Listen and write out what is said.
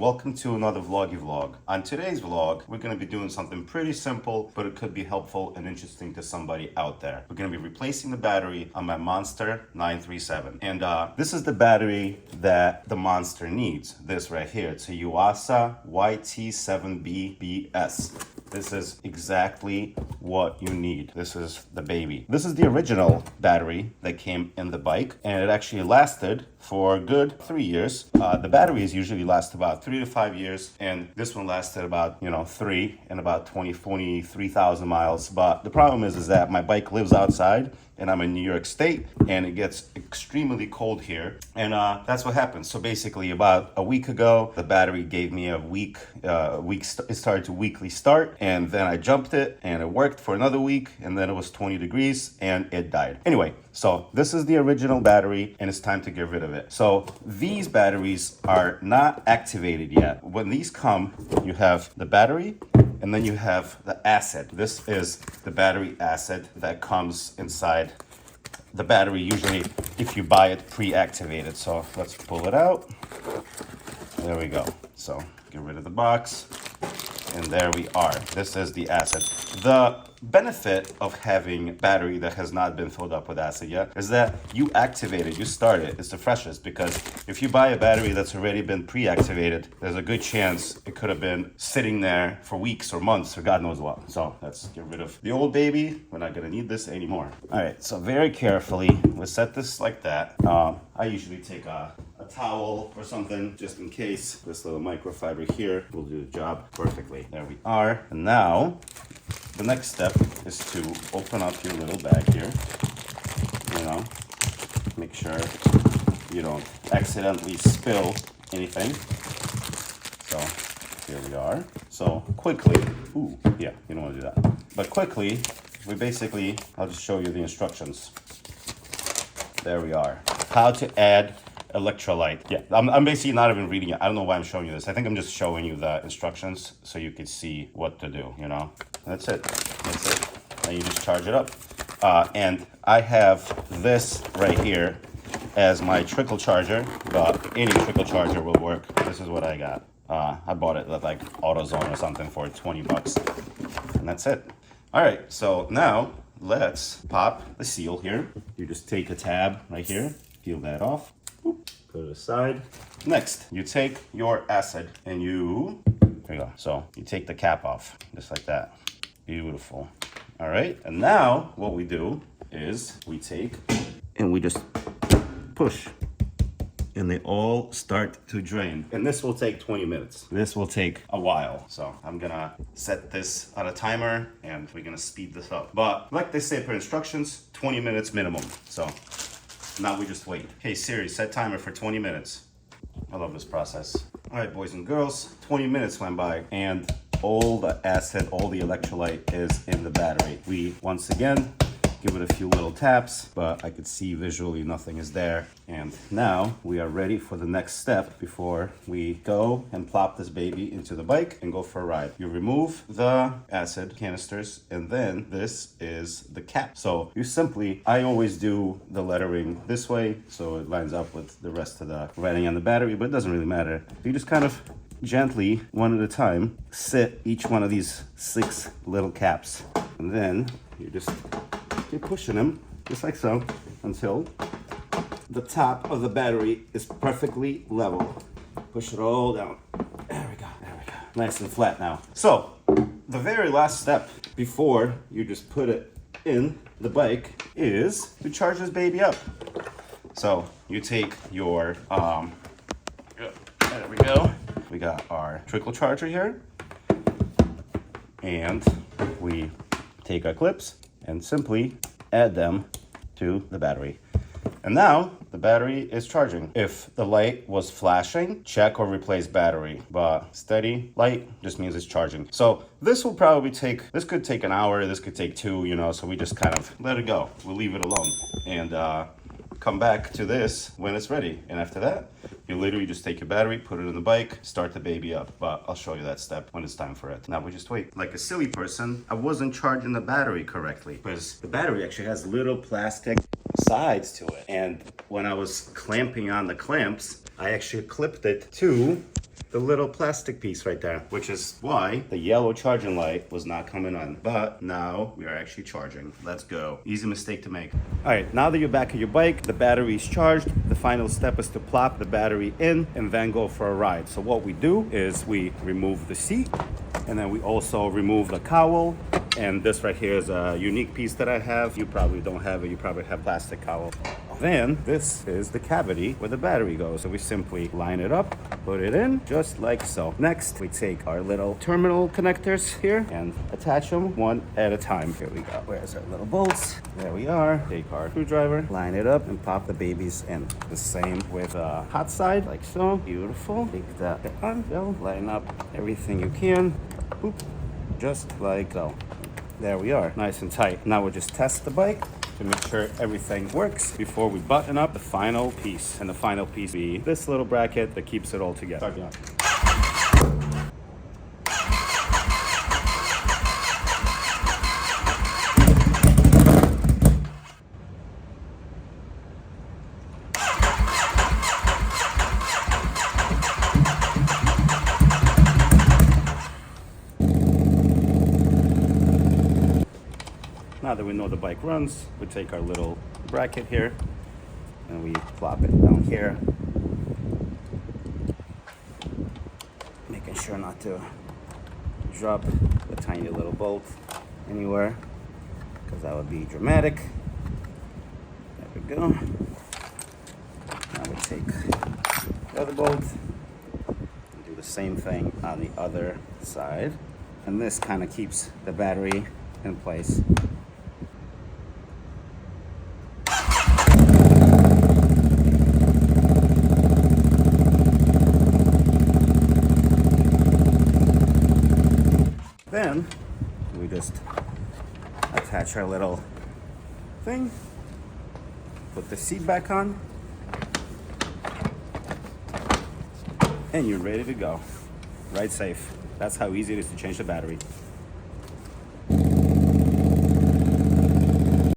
welcome to another vloggy vlog. On today's vlog, we're going to be doing something pretty simple, but it could be helpful and interesting to somebody out there. We're going to be replacing the battery on my Monster 937. And this is the battery that the Monster needs. This right here. It's a Yuasa YT7B-BS. This is exactly what you need. This is the baby. This is the original battery that came in the bike, and it actually lasted for a good 3 years. The batteries usually last about 3 to 5 years, and this one lasted about, 3 and about 23,000 miles. But the problem is that my bike lives outside, and I'm in New York State, and it gets extremely cold here, and that's what happened. So basically, about a week ago, the battery gave me it started to weekly start, and then I jumped it, and it worked for another week, and then it was 20 degrees, and it died. Anyway, so this is the original battery, and it's time to get rid of it. So these batteries are not activated yet. When these come, you have the battery, and then you have the acid. This is the battery acid that comes inside the battery, usually if you buy it pre-activated. So let's pull it out. There we go. So get rid of the box. And there we are. This is the acid. The benefit of having a battery that has not been filled up with acid yet is that you activate it, you start it. It's the freshest, because if you buy a battery that's already been pre-activated, there's a good chance it could have been sitting there for weeks or months or God knows what. So let's get rid of the old baby. We're not gonna need this anymore. All right, so very carefully, we'll set this like that. I usually take a towel or something just in case. This little microfiber here will do the job perfectly. There we are. And now the next step is to open up your little bag here. Make sure you don't accidentally spill anything. So here we are. So quickly, you don't want to do that. But quickly, I'll just show you the instructions. There we are. How to add electrolyte. Yeah, I'm basically not even reading it. I don't know why I'm showing you this. I think I'm just showing you the instructions so you can see what to do, That's it. And you just charge it up. And I have this right here as my trickle charger, but any trickle charger will work. This is what I got. I bought it at like AutoZone or something for 20 bucks. And that's it. All right, so now let's pop the seal here. You just take a tab right here, peel that off. Put it aside. Next, you take your acid and there you go. So you take the cap off, just like that. Beautiful. All right, and now what we do is we take and we just push, and they all start to drain. And this will take 20 minutes. This will take a while. So I'm gonna set this on a timer and we're gonna speed this up. But like they say per instructions, 20 minutes minimum. So now we just wait. Hey Siri, set timer for 20 minutes. I love this process. All right, boys and girls, 20 minutes went by and all the acid, all the electrolyte is in the battery. We, once again, give it a few little taps, but I could see visually nothing is there. And now we are ready for the next step before we go and plop this baby into the bike and go for a ride. You remove the acid canisters, and then this is the cap. So you simply, I always do the lettering this way so it lines up with the rest of the writing on the battery, but it doesn't really matter. You just kind of gently, one at a time, sit each one of these 6 little caps. And then you just keep pushing them, just like so, until the top of the battery is perfectly level. Push it all down. There we go. Nice and flat now. So, the very last step before you just put it in the bike is to charge this baby up. So, you take your, there we go. We got our trickle charger here. And we take our clips and simply add them to the battery. And now the battery is charging. If the light was flashing, check or replace battery, but steady light just means it's charging. So this will probably this could take an hour, this could take 2, so we just kind of let it go. We'll leave it alone and come back to this when it's ready. And after that, you literally just take your battery, put it in the bike, start the baby up. But I'll show you that step when it's time for it. Now we just wait. Like a silly person, I wasn't charging the battery correctly because the battery actually has little plastic sides to it. And when I was clamping on the clamps, I actually clipped it to the little plastic piece right there, which is why the yellow charging light was not coming on. But now we are actually charging. Let's go. Easy mistake to make. All right, now that you're back at your bike, the battery is charged. The final step is to plop the battery in and then go for a ride. So what we do is we remove the seat, and then we also remove the cowl. And this right here is a unique piece that I have. You probably don't have it. You probably have plastic cowl. Then this is the cavity where the battery goes. So we simply line it up, put it in just like so. Next, we take our little terminal connectors here and attach them one at a time. Here we go. Where's our little bolts? There we are. Take our screwdriver, line it up, and pop the babies in. The same with the hot side, like so. Beautiful. Take that on. So line up everything you can. Boop. Just like so. There we are, nice and tight. Now we'll just test the bike to make sure everything works before we button up the final piece. And the final piece be this little bracket that keeps it all together. Now that we know the bike runs, we take our little bracket here and we plop it down here, making sure not to drop the tiny little bolt anywhere, because that would be dramatic. There we go. Now we take the other bolt and do the same thing on the other side, and this kind of keeps the battery in place. Then we just attach our little thing, put the seat back on, and you're ready to go. Ride safe. That's how easy it is to change the battery.